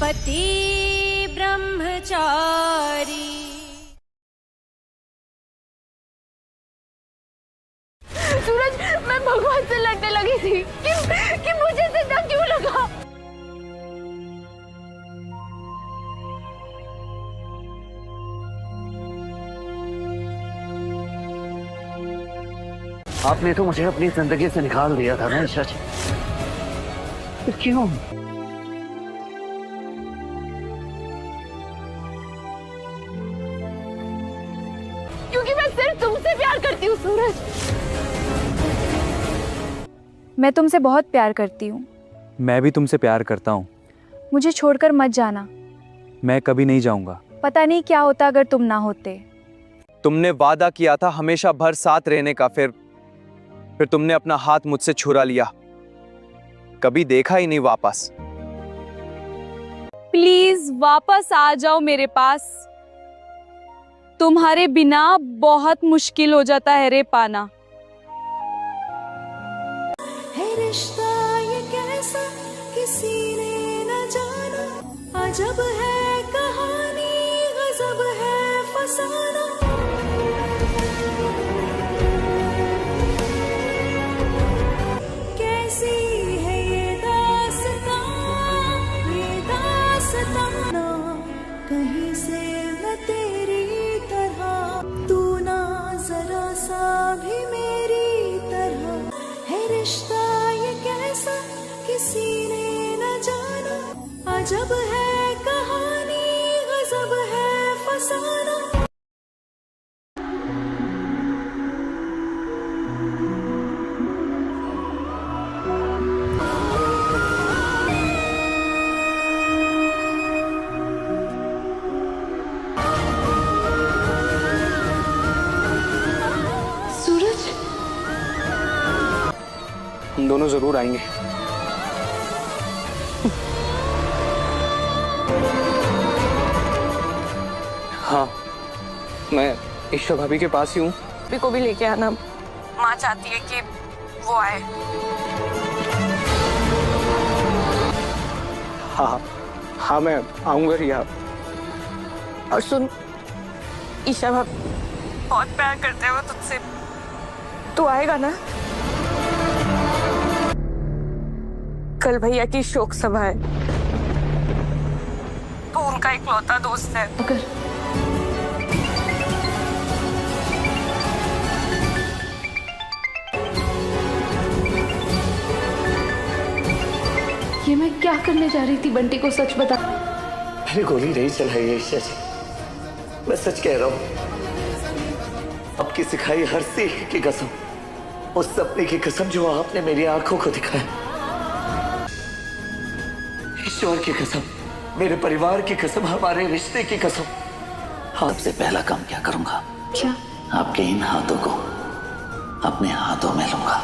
पति ब्रह्मचारी। सूरज, मैं भगवान से लड़ने लगी थी कि मुझे जिंदा क्यों लगा। आपने तो मुझे अपनी जिंदगी से निकाल दिया था ना ईशा जी, फिर क्यों? क्योंकि मैं सिर्फ तुमसे प्यार करती हूँ सूरज। मैं तुमसे बहुत प्यार करती हूँ। मैं भी तुमसे प्यार करता हूँ। मुझे छोड़कर मत जाना। मैं कभी नहीं जाऊंगा। पता नहीं क्या होता अगर तुम ना होते। तुमने वादा किया था हमेशा भर साथ रहने का, फिर तुमने अपना हाथ मुझसे छुरा लिया, कभी देखा ही नहीं वापस। प्लीज वापस आ जाओ मेरे पास। तुम्हारे बिना बहुत मुश्किल हो जाता है रे पाना। है रिश्ता ये कैसा किसी ने न जाना, अजब है कहानी गजब है फसाना। कैसी है ये दास्तां ना, कहीं से मैं तेरी तरह, तू ना जरा सा भी मेरी तरह। है रिश्ता ये कैसा किसी ने न जाना, अजब है कहानी गजब है फसाना। सूरज, हम दोनों जरूर आएंगे। हाँ, मैं ईशा भाभी के पास ही हूँ। भाभी को भी लेके आना, माँ चाहती है कि वो आए। हाँ हाँ, मैं आऊंगा रिया। और सुन, ईशा भाभी बहुत प्यार करते हैं वो तुझसे, तू आएगा ना? कल भैया की शोक सभा है, तो उनका इकलौता दोस्त है। अगर ये मैं क्या करने जा रही थी? बंटी को सच बता। मैंने गोली नहीं चलाई है ईशा जी, मैं सच कह रहा हूँ। आपकी सिखाई हर सीख की कसम, उस सपने की कसम जो आपने मेरी आंखों को दिखाया, ईश्वर की कसम, मेरे परिवार की कसम, हमारे रिश्ते की कसम, आपसे पहला काम क्या करूंगा? क्या? आपके इन हाथों को अपने हाथों में लूंगा,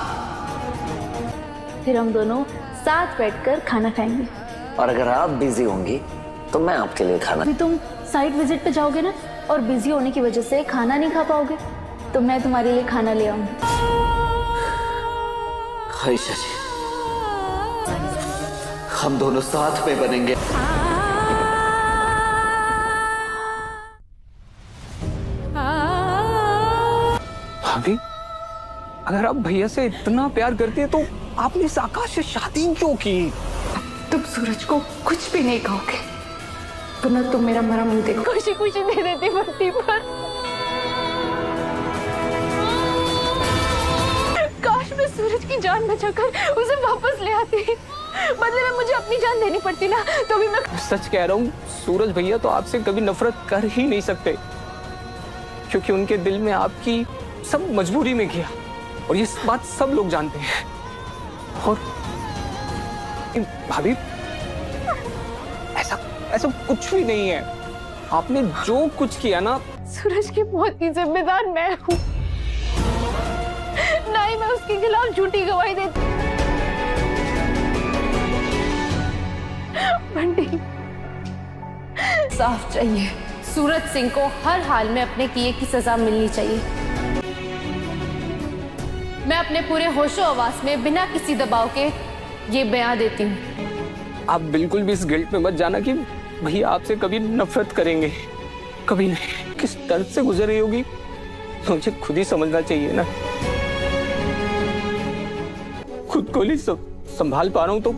फिर हम दोनों साथ बैठकर खाना खाएंगे। और अगर आप बिजी होंगी तो मैं आपके लिए खाना। अभी तुम साइट विजिट पे जाओगे ना, और बिजी होने की वजह से खाना नहीं खा पाओगे, तो मैं तुम्हारे लिए खाना ले आऊंगी। ईशा जी, हम दोनों साथ में बनेंगे। भाभी, अगर आप भैया से इतना प्यार करती है तो आपने इस आकाश से शादी क्यों की? तुम सूरज को कुछ भी नहीं कहोगे, वरना तुम मेरा मरा मुंह देखो। खुशी खुशी दे देती बंटी पर। काश मैं सूरज की जान बचाकर उसे वापस ले आती, बदले में मुझे अपनी जान देनी पड़ती ना, तो भी मैं सच कह रहा हूँ, सूरज भैया तो आपसे कभी नफरत कर ही नहीं सकते, क्योंकि उनके दिल में आपकी सब मजबूरी में किया, और ये बात सब लोग जानते हैं। और भाभी, ऐसा कुछ भी नहीं है। आपने जो कुछ किया ना, सूरज की मौत की जिम्मेदार मैं हूँ, ना ही मैं उसके खिलाफ झूठी गवाही देती। बंटी, साफ चाहिए, सूरज सिंह को हर हाल में अपने किए की सजा मिलनी चाहिए। मैं अपने पूरे होशो हवास में बिना किसी दबाव के ये बयान देती हूँ आप बिल्कुल भी इस गिल्ट में मत जाना कि भैया आपसे कभी नफरत करेंगे, कभी नहीं। किस दर्द से गुजर रही होगी मुझे खुद ही समझना चाहिए ना। खुद को नहीं संभाल पा रहा हूं तो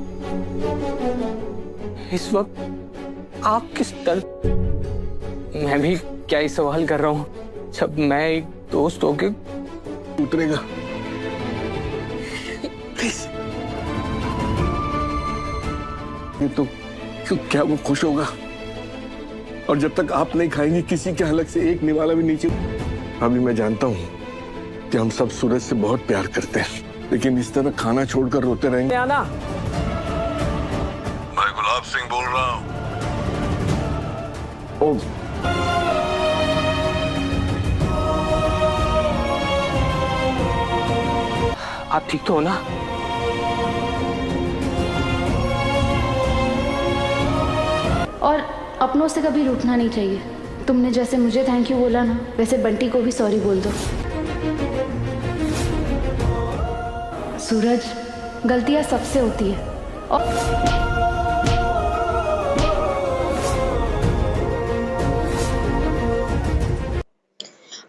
इस वक्त आप किस दर्द। मैं भी क्या ही सवाल कर रहा हूं जब मैं एक दोस्त होके उतरेगा। प्लीज। ये तो क्या वो खुश होगा? और जब तक आप नहीं खाएंगे किसी के हलक से एक निवाला भी नीचे। अभी मैं जानता हूं कि हम सब सूरज से बहुत प्यार करते हैं, लेकिन इस तरह खाना छोड़कर रोते रहेंगे। आना। मैं गुलाब सिंह बोल रहा हूं। ओ आप ठीक तो हो ना? और अपनों से कभी रूठना नहीं चाहिए। तुमने जैसे मुझे थैंक यू बोला ना, वैसे बंटी को भी सॉरी बोल दो। सूरज, गलतियां सबसे होती है और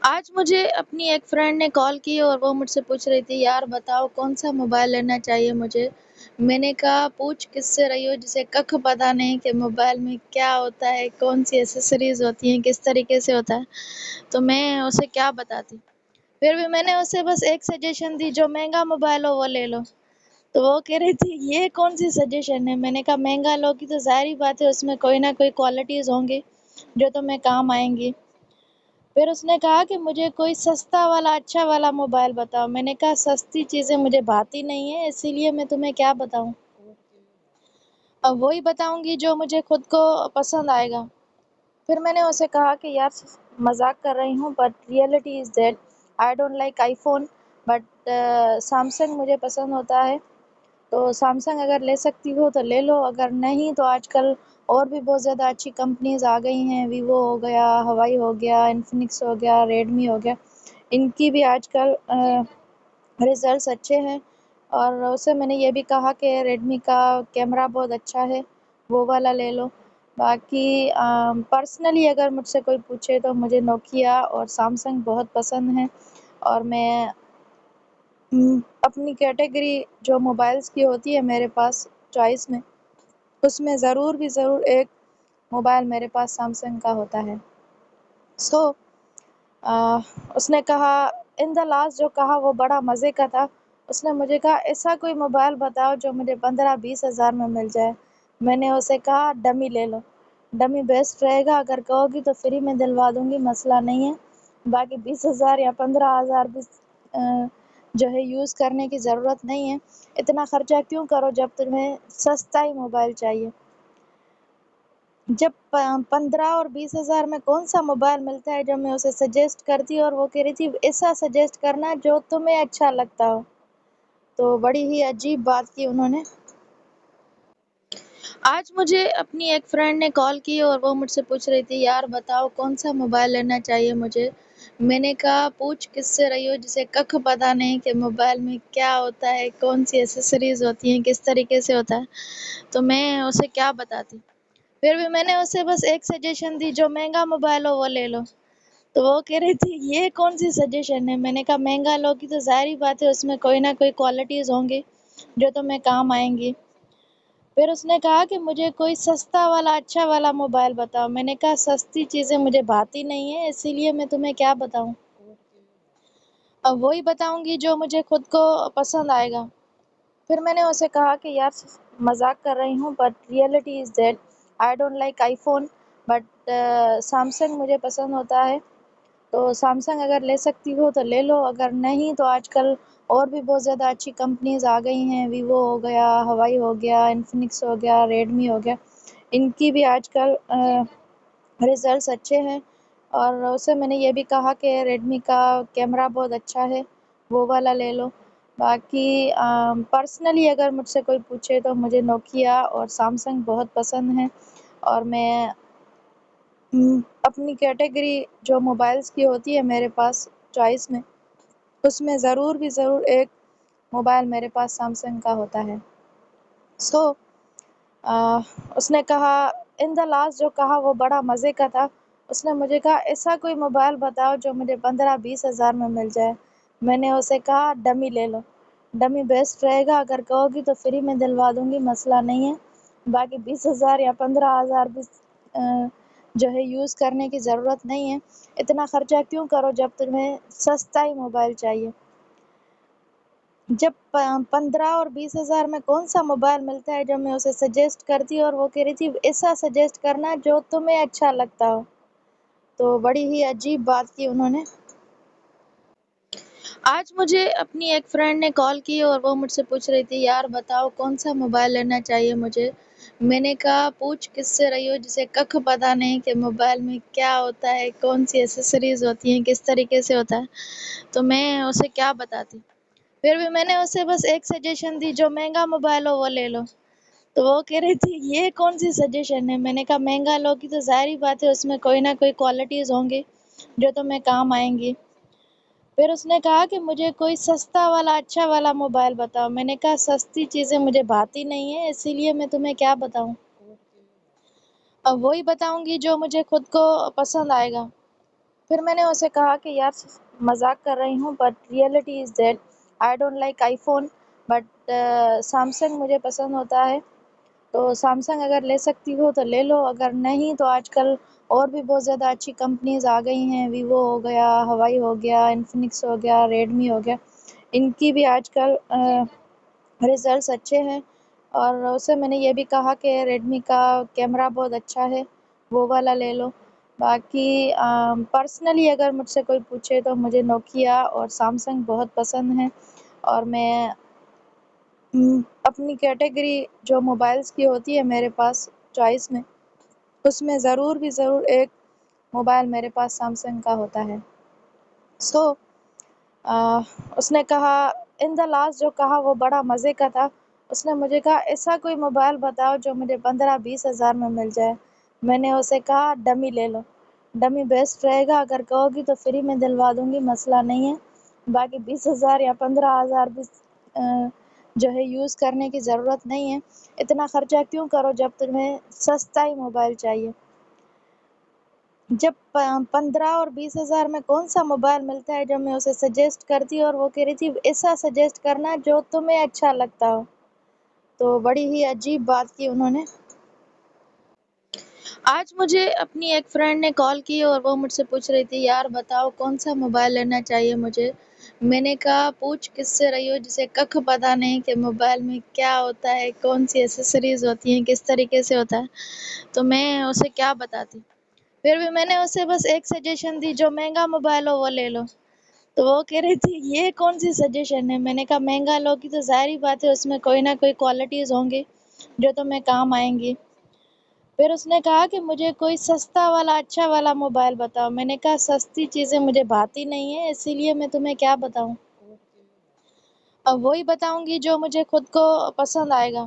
आज मुझे अपनी एक फ्रेंड ने कॉल की और वो मुझसे पूछ रही थी, यार बताओ कौन सा मोबाइल लेना चाहिए मुझे। मैंने कहा पूछ किससे रही हो जिसे कख पता नहीं कि मोबाइल में क्या होता है, कौन सी एसेसरीज होती हैं, किस तरीके से होता है, तो मैं उसे क्या बताती। फिर भी मैंने उसे बस एक सजेशन दी, जो महंगा मोबाइल हो वो ले लो। तो वो कह रही थी ये कौन सी सजेशन है। मैंने कहा महंगा लोगी तो जाहिर बात है उसमें कोई ना कोई क्वालिटीज़ होंगी जो तुम्हें काम आएंगी। फिर उसने कहा कि मुझे कोई सस्ता वाला अच्छा वाला मोबाइल बताओ। मैंने कहा सस्ती चीज़ें मुझे भाती नहीं है, इसीलिए मैं तुम्हें क्या बताऊं। अब वही बताऊंगी जो मुझे खुद को पसंद आएगा। फिर मैंने उसे कहा कि यार मजाक कर रही हूँ, but reality is that I don't like iPhone, but Samsung मुझे पसंद होता है। तो सैमसंग अगर ले सकती हो तो ले लो, अगर नहीं तो आजकल और भी बहुत ज़्यादा अच्छी कंपनीज़ आ गई हैं। वीवो हो गया, हवाई हो गया, इन्फिनिक्स हो गया, रेडमी हो गया, इनकी भी आजकल रिज़ल्ट्स अच्छे हैं। और उससे मैंने ये भी कहा कि रेडमी का कैमरा बहुत अच्छा है, वो वाला ले लो। बाकी पर्सनली अगर मुझसे कोई पूछे तो मुझे नोकिया और सैमसंग बहुत पसंद है। और मैं अपनी कैटेगरी जो मोबाइल्स की होती है मेरे पास चॉइस में, उसमें ज़रूर एक मोबाइल मेरे पास सैमसंग का होता है। सो उसने कहा इन द लास्ट, जो कहा वो बड़ा मज़े का था। उसने मुझे कहा ऐसा कोई मोबाइल बताओ जो मुझे 15-20 हज़ार में मिल जाए। मैंने उसे कहा डमी ले लो, डमी बेस्ट रहेगा। अगर कहोगी तो फ्री में दिलवा दूँगी, मसला नहीं है। बाकी 20 हज़ार या 15 हज़ार भी जो है यूज़ करने की ज़रूरत नहीं है। इतना ख़र्चा क्यों करो जब तुम्हें सस्ता ही मोबाइल चाहिए। जब 15 और 20 हज़ार में कौन सा मोबाइल मिलता है जो मैं उसे सजेस्ट करती, और वो कह रही थी ऐसा सजेस्ट करना जो तुम्हें अच्छा लगता हो। तो बड़ी ही अजीब बात की उन्होंने। आज मुझे अपनी एक फ्रेंड ने कॉल की और वो मुझसे पूछ रही थी, यार बताओ कौन सा मोबाइल लेना चाहिए मुझे। मैंने कहा पूछ किससे रही हो जिसे कख पता नहीं कि मोबाइल में क्या होता है, कौन सी एसेसरीज होती हैं, किस तरीके से होता है, तो मैं उसे क्या बताती। फिर भी मैंने उसे बस एक सजेशन दी, जो महंगा मोबाइल हो वो ले लो। तो वो कह रही थी ये कौन सी सजेशन है। मैंने कहा महंगा लोगी तो जाहिर बात है उसमें कोई ना कोई क्वालिटीज़ होंगी जो तुम्हें काम आएंगी। फिर उसने कहा कि मुझे कोई सस्ता वाला अच्छा वाला मोबाइल बताओ। मैंने कहा सस्ती चीज़ें मुझे भाती नहीं है, इसीलिए मैं तुम्हें क्या बताऊं। अब वही बताऊंगी जो मुझे खुद को पसंद आएगा। फिर मैंने उसे कहा कि यार मजाक कर रही हूँ, but reality is that I don't like iPhone, but Samsung मुझे पसंद होता है। तो सैमसंग अगर ले सकती हो तो ले लो, अगर नहीं तो आजकल और भी बहुत ज़्यादा अच्छी कंपनीज़ आ गई हैं। वीवो हो गया, हवाई हो गया, इन्फिनिक्स हो गया, रेडमी हो गया, इनकी भी आजकल रिज़ल्ट्स अच्छे हैं। और उससे मैंने ये भी कहा कि रेडमी का कैमरा बहुत अच्छा है, वो वाला ले लो। बाकी पर्सनली अगर मुझसे कोई पूछे तो मुझे नोकिया और सैमसंग बहुत पसंद है। और मैं अपनी कैटेगरी जो मोबाइल्स की होती है मेरे पास चॉइस में, उसमें ज़रूर एक मोबाइल मेरे पास सैमसंग का होता है। सो اس نے کہا ان دا لاسٹ جو کہا وہ بڑا مزے کا تھا. اس نے مجھے کہا ایسا کوئی موبائل بتاؤ جو مجھے 15-20 ہزار میں مل جائے. میں نے اسے کہا ڈمی لے لو. ڈمی بیسٹ رہے گا، اگر کہو گی تو فری میں دلوا دوں گی، مسئلہ نہیں ہے. باقی 20,000 یا 15,000 بھی جو ہے یوز کرنے کی ضرورت نہیں ہے. اتنا خرچہ کیوں کرو جب تمہیں سستا ہی موبائل چاہیے. جب 15 اور 20,000 میں کون سا موبائل ملتا ہے جو میں اسے سجیسٹ کرتی اور وہ کہہ رہی تھی ایسا سجیسٹ کرنا جو تمہیں اچھا لگتا ہو. تو بڑی ہی عجیب بات کی انہوں نے. آج مجھے اپنی ایک فرینڈ نے کال کی اور وہ مجھ سے پوچھ رہی تھی یار بتاؤ کون سا موبائل لینا چاہیے مجھے. میں نے کہا پوچھ کس سے رہی ہو جسے ککھ پتہ نہیں کہ موبائل میں کیا ہوتا ہے، کون سی ایسیسریز ہوتی ہیں، کس طریقے سے ہوتا ہے. تو میں اسے کیا بتاتی. پھر بھی میں نے اسے بس ایک سجیشن دی، جو مہنگا موبائل ہو وہ لے لو. تو وہ کہہ رہی تھی یہ کون سی سجیشن ہے. میں نے کہا مہنگا لو کی تو ظاہری بات ہے اس میں کوئی نہ کوئی کوالٹیز ہوں گی جو تمہیں کام آئیں گی. پھر اس نے کہا کہ مجھے کوئی سستا والا اچھا والا موبائل بتاؤ. میں نے کہا سستی چیزیں مجھے بھاتی نہیں ہیں، اسی لیے میں تمہیں کیا بتاؤں. اب وہی بتاؤں گی جو مجھے خود کو پسند آئے گا. پھر میں نے اسے کہا کہ یار مذاق کر رہی ہوں، but reality is that I don't like I phone but Samsung مجھے پسند ہوتا ہے. تو سیمسنگ اگر لے سکتی ہو تو لے لو، اگر نہیں تو آج کل اور بھی بہت زیادہ اچھی کمپنیز آ گئی ہیں. ویوو ہو گیا، ہوائی ہو گیا، انفنکس ہو گیا، ریڈمی ہو گیا. ان کی بھی آج کل ریزلٹس اچھے ہیں. اور اسے میں نے یہ بھی کہا کہ ریڈمی کا کیمرہ بہت اچھا ہے، وہ والا لے لو. باقی پرسنلی اگر مجھ سے کوئی پوچھے تو مجھے نوکیا اور سیمسنگ بہت پسند ہیں. اور میں اپنی کیٹیگری جو موبائلز کی ہوتی ہے میرے پاس چوائس میں، اس میں ضرور بھی ضرور ایک موبائل میرے پاس سیمسنگ کا ہوتا ہے. سو اس نے کہا ان دا لاسٹ جو کہا وہ بڑا مزے کا تھا. اس نے مجھے کہا ایسا کوئی موبائل بتاؤ جو مجھے 15-20 ہزار میں مل جائے. میں نے اسے کہا ڈمی لے لو. ڈمی بیسٹ رہے گا، اگر کہو گی تو فری میں دلوا دوں گی، مسئلہ نہیں ہے. باقی 20,000 یا 15,000 بھی جو ہے یوز کرنے کی ضرورت نہیں ہے. اتنا خرچہ کیوں کرو جب تمہیں سستا ہی موبائل چاہیے. جب 15 اور 20,000 میں کون سا موبائل ملتا ہے جو میں اسے سجیسٹ کرتی اور وہ کہہ رہی تھی ایسا سجیسٹ کرنا جو تمہیں اچھا لگتا ہو. تو بڑی ہی عجیب بات کی انہوں نے. آج مجھے اپنی ایک فرینڈ نے کال کی اور وہ مجھ سے پوچھ رہی تھی یار بتاؤ کون سا موبائل لینا چاہیے مجھے. میں نے کہا پوچھ کس سے رہی ہو جسے ککھ پتہ نہیں کہ موبائل میں کیا ہوتا ہے، کون سی ایسیسریز ہوتی ہیں، کس طریقے سے ہوتا ہے. تو میں اسے کیا بتاتی. پھر بھی میں نے اسے بس ایک سجیشن دی، جو مہنگا موبائل ہو وہ لے لو. تو وہ کہہ رہی تھی یہ کون سی سجیشن ہے. میں نے کہا مہنگا لو کی تو ظاہری بات ہے اس میں کوئی نہ کوئی کوالٹیز ہوں گی جو تمہیں کام آئیں گی. پھر اس نے کہا کہ مجھے کوئی سستا والا اچھا والا موبائل بتاؤ. میں نے کہا سستی چیزیں مجھے بھاتی نہیں ہیں، اسی لیے میں تمہیں کیا بتاؤں. اب وہی بتاؤں گی جو مجھے خود کو پسند آئے گا.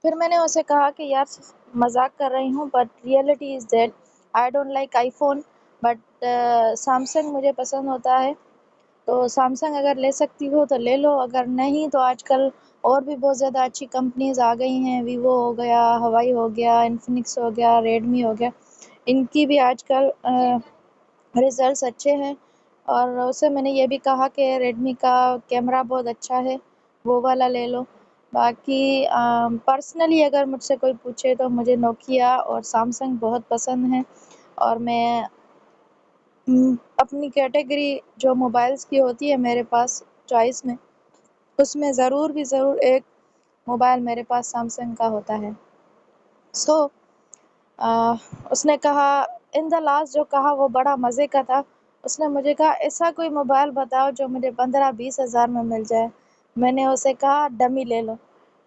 پھر میں نے اسے کہا کہ یار مذاق کر رہی ہوں، but reality is that I don't like I phone but Samsung مجھے پسند ہوتا ہے. تو سیمسنگ اگر لے سکتی ہو تو لے لو، اگر نہیں تو آج کل اور بھی بہت زیادہ اچھی کمپنیز آ گئی ہیں. ویوو ہو گیا، ہوائی ہو گیا، انفنکس ہو گیا، ریڈمی ہو گیا. ان کی بھی آج کل ریزلٹس اچھے ہیں. اور اسے میں نے یہ بھی کہا کہ ریڈمی کا کیمرہ بہت اچھا ہے، وہ والا لے لو. باقی پرسنلی اگر مجھ سے کوئی پوچھے تو مجھے نوکیا اور سیمسنگ بہت پسند ہیں. اور میں اپنی کیٹیگری جو موبائلز کی ہوتی ہے میرے پاس چوائس میں، اس میں ضرور بھی ضرور ایک موبائل میرے پاس سیمسنگ کا ہوتا ہے. سو اس نے کہا ان دا لاسٹ جو کہا وہ بڑا مزے کا تھا. اس نے مجھے کہا ایسا کوئی موبائل بتاؤ جو مجھے 15-20 ہزار میں مل جائے. میں نے اسے کہا ڈمی لے لو.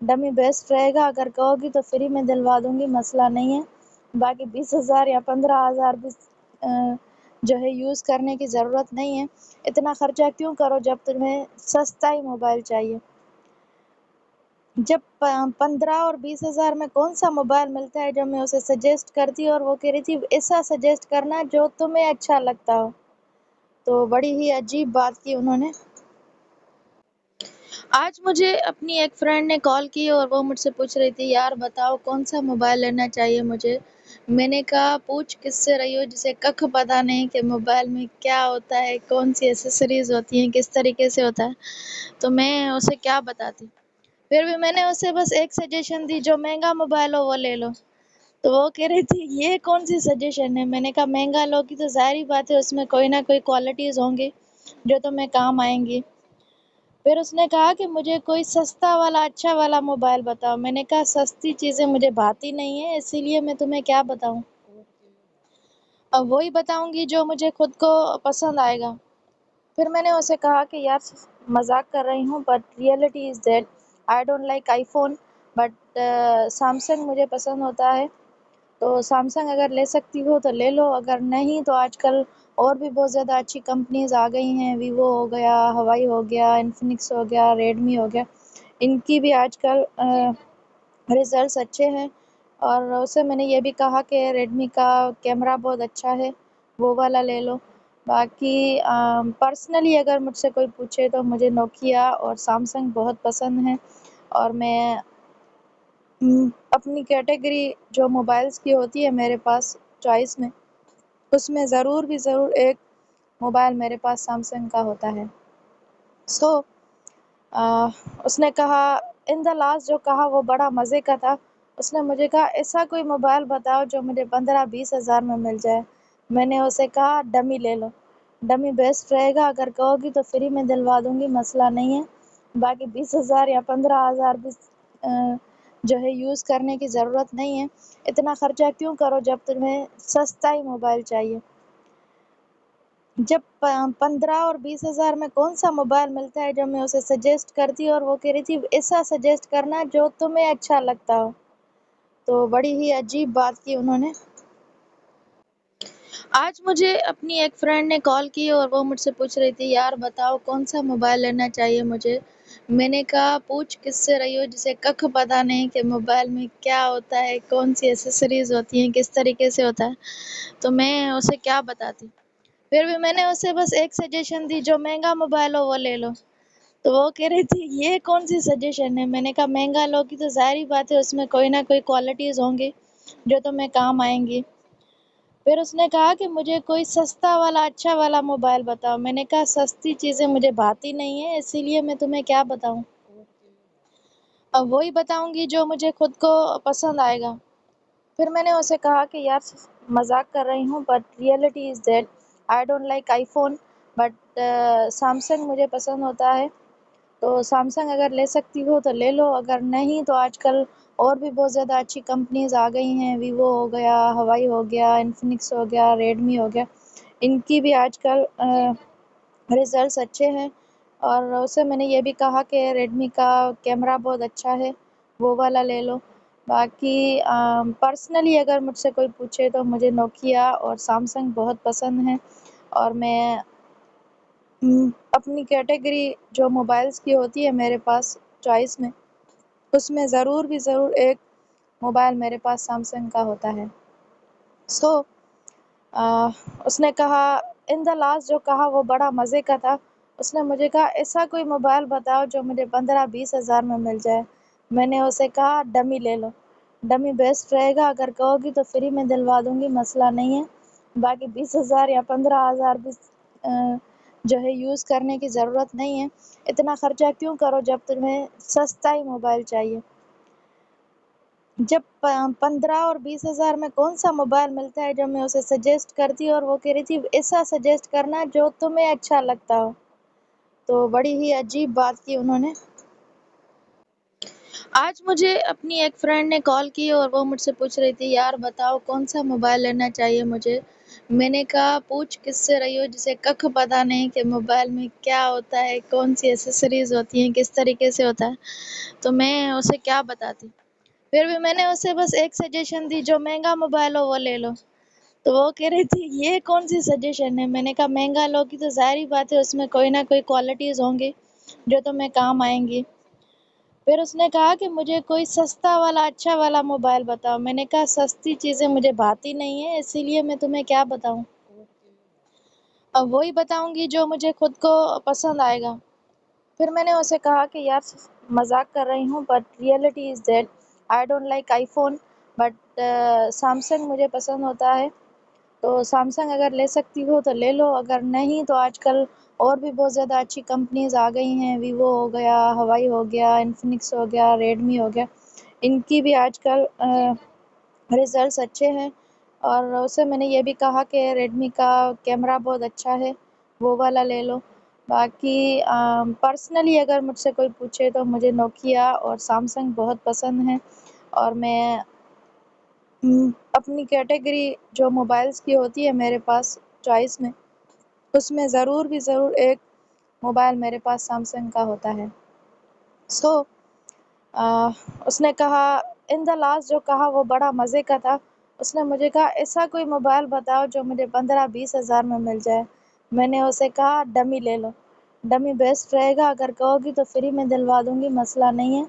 ڈمی بیسٹ رہے گا، اگر کہو گی تو فری میں دلوا دوں گی، مسئلہ نہیں ہے. باقی 20,000 یا 15,000 بھی جو ہے یوز کرنے کی ضرورت نہیں ہے. اتنا خرچہ کیوں کرو جب تمہیں سستا ہی موبائل چاہیے. جب 15 اور 20,000 میں کون سا موبائل ملتا ہے جو میں اسے سجیسٹ کرتی اور وہ کہہ رہی تھی ایسا سجیسٹ کرنا جو تمہیں اچھا لگتا ہو. تو بڑی ہی عجیب بات کی انہوں نے. आज मुझे अपनी एक फ्रेंड ने कॉल की और वो मुझसे पूछ रही थी, यार बताओ कौन सा मोबाइल लेना चाहिए मुझे। मैंने कहा पूछ किससे रही हो जिसे कख पता नहीं कि मोबाइल में क्या होता है, कौन सी एसेसरीज होती हैं, किस तरीके से होता है, तो मैं उसे क्या बताती। फिर भी मैंने उसे बस एक सजेशन दी, जो महंगा मोबाइल हो वो ले लो। तो वो कह रही थी ये कौन सी सजेशन है। मैंने कहा महंगा लोगी तो जाहिर बात है उसमें कोई ना कोई क्वालिटीज़ होंगी जो तुम्हें काम आएंगी। फिर उसने कहा कि मुझे कोई सस्ता वाला अच्छा वाला मोबाइल बताओ। मैंने कहा सस्ती चीज़ें मुझे भाती नहीं है, इसीलिए मैं तुम्हें क्या बताऊं। अब वही बताऊंगी जो मुझे खुद को पसंद आएगा। फिर मैंने उसे कहा कि यार मजाक कर रही हूँ, but reality is that I don't like iPhone, but Samsung मुझे पसंद होता है। तो सैमसंग अगर ले सकती हो तो ले लो, अगर नहीं तो आजकल और भी बहुत ज़्यादा अच्छी कंपनीज़ आ गई हैं। वीवो हो गया, हवाई हो गया, इन्फिनिक्स हो गया, रेडमी हो गया, इनकी भी आजकल रिजल्ट्स अच्छे हैं। और उसे मैंने ये भी कहा कि रेडमी का कैमरा बहुत अच्छा है, वो वाला ले लो। बाकी पर्सनली अगर मुझसे कोई पूछे तो मुझे नोकिया और सैमसंग बहुत पसंद है। और मैं अपनी कैटेगरी जो मोबाइल्स की होती है मेरे पास चॉइस में, उसमें ज़रूर भी ज़रूर एक मोबाइल मेरे पास सैमसंग का होता है। सो उसने कहा इन द लास्ट, जो कहा वो बड़ा मज़े का था। उसने मुझे कहा ऐसा कोई मोबाइल बताओ जो मुझे 15-20 हज़ार में मिल जाए। मैंने उसे कहा डमी ले लो, डमी बेस्ट रहेगा, अगर कहोगी तो फ्री में दिलवा दूंगी, मसला नहीं है। बाकी 20 हज़ार या 15 हज़ार भी जो है यूज़ करने की ज़रूरत नहीं है। इतना ख़र्चा क्यों करो जब तुम्हें सस्ता ही मोबाइल चाहिए। जब 15 और 20 हज़ार में कौन सा मोबाइल मिलता है जो मैं उसे सजेस्ट करती, और वो कह रही थी ऐसा सजेस्ट करना जो तुम्हें अच्छा लगता हो। तो बड़ी ही अजीब बात की उन्होंने। आज मुझे अपनी एक फ्रेंड ने कॉल की और वो मुझसे पूछ रही थी, यार बताओ कौन सा मोबाइल लेना चाहिए मुझे। मैंने कहा पूछ किससे रही हो जिसे कख पता नहीं कि मोबाइल में क्या होता है, कौन सी एसेसरीज होती हैं, किस तरीके से होता है, तो मैं उसे क्या बताती। फिर भी मैंने उसे बस एक सजेशन दी, जो महंगा मोबाइल हो वो ले लो। तो वो कह रही थी ये कौन सी सजेशन है। मैंने कहा महंगा लोगी तो जाहिर बात है उसमें कोई ना कोई क्वालिटीज़ होंगी जो तुम्हें काम आएंगी। फिर उसने कहा कि मुझे कोई सस्ता वाला अच्छा वाला मोबाइल बताओ। मैंने कहा सस्ती चीज़ें मुझे भाती नहीं है, इसीलिए मैं तुम्हें क्या बताऊं। अब वही बताऊंगी जो मुझे खुद को पसंद आएगा। फिर मैंने उसे कहा कि यार मजाक कर रही हूँ, but reality is that I don't like iPhone, but Samsung मुझे पसंद होता है। तो सैमसंग अगर ले सकती हो तो ले लो, अगर नहीं तो आजकल और भी बहुत ज़्यादा अच्छी कंपनीज़ आ गई हैं। वीवो हो गया, हवाई हो गया, इन्फिनिक्स हो गया, रेडमी हो गया, इनकी भी आजकल रिजल्ट्स अच्छे हैं। और उसे मैंने ये भी कहा कि रेडमी का कैमरा बहुत अच्छा है, वो वाला ले लो। बाकी पर्सनली अगर मुझसे कोई पूछे तो मुझे नोकिया और सैमसंग बहुत पसंद है। और मैं अपनी कैटेगरी जो मोबाइल्स की होती है मेरे पास चॉइस में, उसमें ज़रूर भी ज़रूर एक मोबाइल मेरे पास सैमसंग का होता है। सो उसने कहा इन द लास्ट, जो कहा वो बड़ा मज़े का था। उसने मुझे कहा ऐसा कोई मोबाइल बताओ जो मुझे 15-20 हज़ार में मिल जाए। मैंने उसे कहा डमी ले लो, डमी बेस्ट रहेगा, अगर कहोगी तो फ्री में दिलवा दूंगी, मसला नहीं है। बाकी 20 हज़ार या 15 हज़ार भी जो है यूज़ करने की ज़रूरत नहीं है। इतना ख़र्चा क्यों करो जब तुम्हें सस्ता ही मोबाइल चाहिए। जब 15 और 20 हज़ार में कौन सा मोबाइल मिलता है जो मैं उसे सजेस्ट करती, और वो कह रही थी ऐसा सजेस्ट करना जो तुम्हें अच्छा लगता हो। तो बड़ी ही अजीब बात की उन्होंने। आज मुझे अपनी एक फ्रेंड ने कॉल की और वो मुझसे पूछ रही थी, यार बताओ कौन सा मोबाइल लेना चाहिए मुझे। मैंने कहा पूछ किससे रही हो जिसे कख पता नहीं कि मोबाइल में क्या होता है, कौन सी एसेसरीज होती हैं, किस तरीके से होता है, तो मैं उसे क्या बताती। फिर भी मैंने उसे बस एक सजेशन दी, जो महंगा मोबाइल हो वो ले लो। तो वो कह रही थी ये कौन सी सजेशन है। मैंने कहा महंगा लोगी तो जाहिर बात है उसमें कोई ना कोई क्वालिटीज़ होंगी जो तुम्हें काम आएंगी। फिर उसने कहा कि मुझे कोई सस्ता वाला अच्छा वाला मोबाइल बताओ। मैंने कहा सस्ती चीज़ें मुझे भाती नहीं है, इसीलिए मैं तुम्हें क्या बताऊं। अब वही बताऊंगी जो मुझे खुद को पसंद आएगा। پھر میں نے اسے کہا کہ یار مذاق کر رہی ہوں، but reality is that I don't like I phone, but Samsung مجھے پسند ہوتا ہے، تو سیمسنگ اگر لے سکتی ہو تو لے لو، اگر نہیں تو آج کل اور بھی بہت زیادہ اچھی کمپنیز آ گئی ہیں، ویوو ہو گیا، ہوائی ہو گیا، انفینکس ہو گیا، ریڈمی ہو گیا، ان کی بھی آج کل ریزلٹس اچھے ہیں۔ اور اسے میں نے یہ بھی کہا کہ ریڈمی کا کیمرہ بہت اچھا ہے، وہ والا لے لو۔ باقی پرسنلی اگر مجھ سے کوئی پوچھے تو مجھے نوکیا اور سیمسنگ بہت پسند ہیں، اور میں اپنی کیٹیگری جو موبائلز کی ہوتی ہے میرے پاس چوائس میں، اس میں ضرور بھی ضرور ایک موبائل میرے پاس سیمسنگ کا ہوتا ہے۔ سو اس نے کہا ان دا لاسٹ جو کہا وہ بڑا مزے کا تھا۔ اس نے مجھے کہا ایسا کوئی موبائل بتاؤ جو مجھے 15-20 ہزار میں مل جائے۔ میں نے اسے کہا ڈمی لے لو، ڈمی بیسٹ رہے گا، اگر کہو گی تو فری میں دلوا دوں گی، مسئلہ نہیں ہے،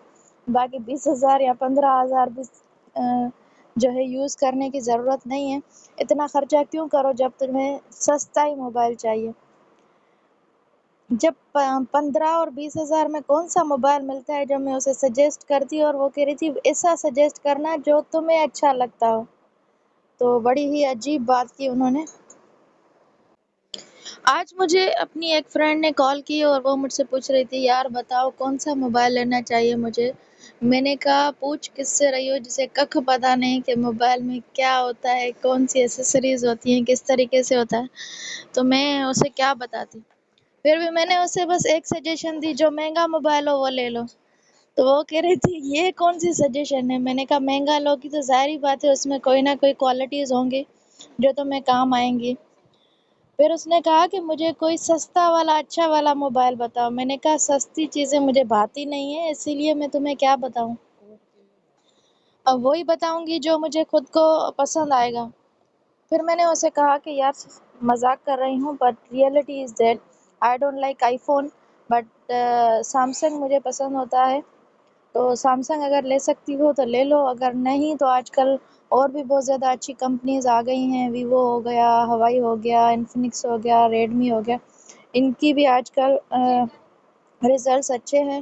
باقی 20 ہزار یا 15 ہزار بھی جو ہے یوز کرنے کی ضرورت نہیں ہے، اتنا خرچہ کیوں کرو جب تمہیں سستا ہی موبائل چاہیے۔ جب 15 اور 20 ہزار میں کون سا موبائل ملتا ہے جو میں اسے سجیسٹ کرتی، اور وہ کہہ رہی تھی ایسا سجیسٹ کرنا جو تمہیں اچھا لگتا ہو، تو بڑی ہی عجیب بات کی انہوں نے۔ آج مجھے اپنی ایک فرینڈ نے کال کی اور وہ مجھ سے پوچھ رہی تھی یار بتاؤ کون سا موبائل لینا چاہیے مجھے۔ میں نے کہا پوچھ کس سے رہی ہو جسے ککھ پتہ نہیں کہ موبائل میں کیا ہوتا ہے، کون سی ایسیسریز ہوتی ہیں، کس طریقے سے ہوتا ہے، تو میں اسے کیا بتاتی۔ پھر بھی میں نے اسے بس ایک سجیشن دی، جو مہنگا موبائل ہو وہ لے لو، تو وہ کہہ رہی تھی یہ کون سی سجیشن ہے۔ میں نے کہا مہنگا لو گی تو ظاہری بات ہے اس میں کوئی نہ کوئی کوالٹیز ہوں گی جو تمہیں کام آئیں گی۔ پھر اس نے کہا کہ مجھے کوئی سستا والا اچھا والا موبائل بتاؤ۔ میں نے کہا سستی چیزیں مجھے بھاتی نہیں ہیں، اسی لیے میں تمہیں کیا بتاؤں، اب وہی بتاؤں گی جو مجھے خود کو پسند آئے گا۔ پھر میں نے اسے کہا کہ یار مذاق کر رہی ہوں، but reality is that I don't like I phone, but Samsung مجھے پسند ہوتا ہے، تو سیمسنگ اگر لے سکتی ہو تو لے لو، اگر نہیں تو آج کل اور بھی بہت زیادہ اچھی کمپنیز آ گئی ہیں، ویوو ہو گیا، ہوائی ہو گیا، انفینکس ہو گیا، ریڈمی ہو گیا، ان کی بھی آج کل ریزلٹس اچھے ہیں۔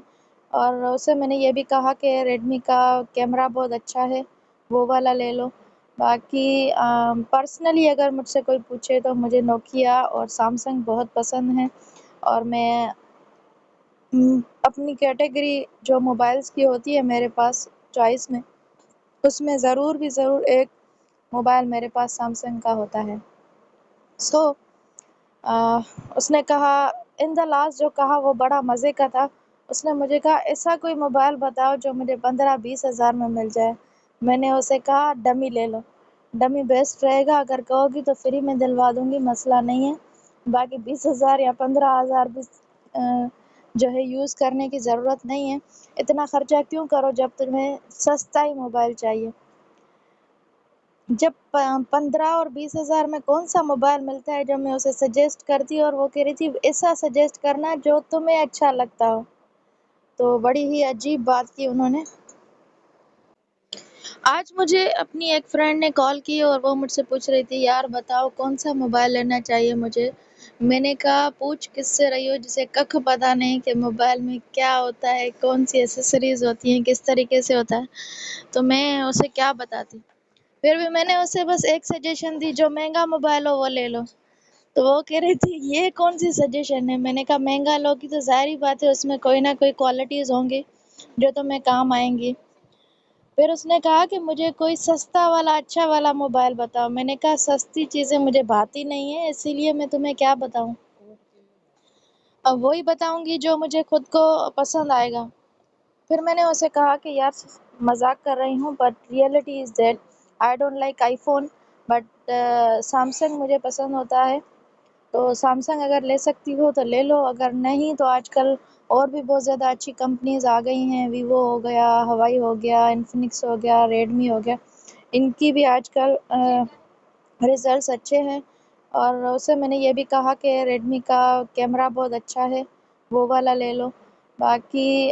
اور اسے میں نے یہ بھی کہا کہ ریڈمی کا کیمرہ بہت اچھا ہے، وہ والا لے لو۔ باقی پرسنلی اگر مجھ سے کوئی پوچھے تو مجھے نوکیا اور سیمسنگ بہت پسند ہیں، اور میں اپنی کیٹیگری جو موبائلز کی ہوتی ہے میرے پاس چوائس میں، اس میں ضرور بھی ضرور ایک موبائل میرے پاس سیمسنگ کا ہوتا ہے۔ سو اس نے کہا ان دا لاسٹ جو کہا وہ بڑا مزے کا تھا۔ اس نے مجھے کہا ایسا کوئی موبائل بتاؤ جو مجھے 15-20 ہزار میں مل جائے۔ میں نے اسے کہا ڈمی لے لو، ڈمی بیسٹ رہے گا، اگر کہو گی تو فری میں دلوا دوں گی، مسئلہ نہیں ہے، باقی 20 ہزار یا 15 ہزار بھی جو ہے یوز کرنے کی ضرورت نہیں ہے، اتنا خرچہ کیوں کرو جب تمہیں سستا ہی موبائل چاہیے۔ جب 15 اور 20 ہزار میں کون سا موبائل ملتا ہے جو میں اسے سجیسٹ کرتی، اور وہ کہہ رہی تھی ایسا سجیسٹ کرنا جو تمہیں اچھا لگتا ہو، تو بڑی ہی عجیب بات کی انہوں نے۔ آج مجھے اپنی ایک فرینڈ نے کال کی اور وہ مجھ سے پوچھ رہی تھی یار بتاؤ کون سا موبائل لینا چاہیے مجھے۔ میں نے کہا پوچھ کس سے رہی ہو جسے ککھ پتہ نہیں کہ موبائل میں کیا ہوتا ہے، کون سی ایسیسریز ہوتی ہیں، کس طریقے سے ہوتا ہے، تو میں اسے کیا بتاتی۔ پھر بھی میں نے اسے بس ایک سجیشن دی، جو مہنگا موبائل ہو وہ لے لو، تو وہ کہہ رہی تھی یہ کون سی سجیشن ہے۔ میں نے کہا مہنگا لو گی تو ظاہری بات ہے اس میں کوئی نہ کوئی کوالٹیز ہوں گی جو تمہیں کام آئیں گی۔ پھر اس نے کہا کہ مجھے کوئی سستا والا اچھا والا موبائل بتاؤ۔ میں نے کہا سستی چیزیں مجھے بھاتی نہیں ہیں، اسی لیے میں تمہیں کیا بتاؤں، اب وہی بتاؤں گی جو مجھے خود کو پسند آئے گا۔ پھر میں نے اسے کہا کہ یار مذاق کر رہی ہوں، but reality is that I don't like I phone, but Samsung مجھے پسند ہوتا ہے، تو سیمسنگ اگر لے سکتی ہو تو لے لو، اگر نہیں تو آج کل اور بھی بہت زیادہ اچھی کمپنیز آ گئی ہیں، ویوو ہو گیا، ہوائی ہو گیا، انفینکس ہو گیا، ریڈمی ہو گیا، ان کی بھی آج کل ریزلٹس اچھے ہیں۔ اور اسے میں نے یہ بھی کہا کہ ریڈمی کا کیمرہ بہت اچھا ہے، وہ والا لے لو۔ باقی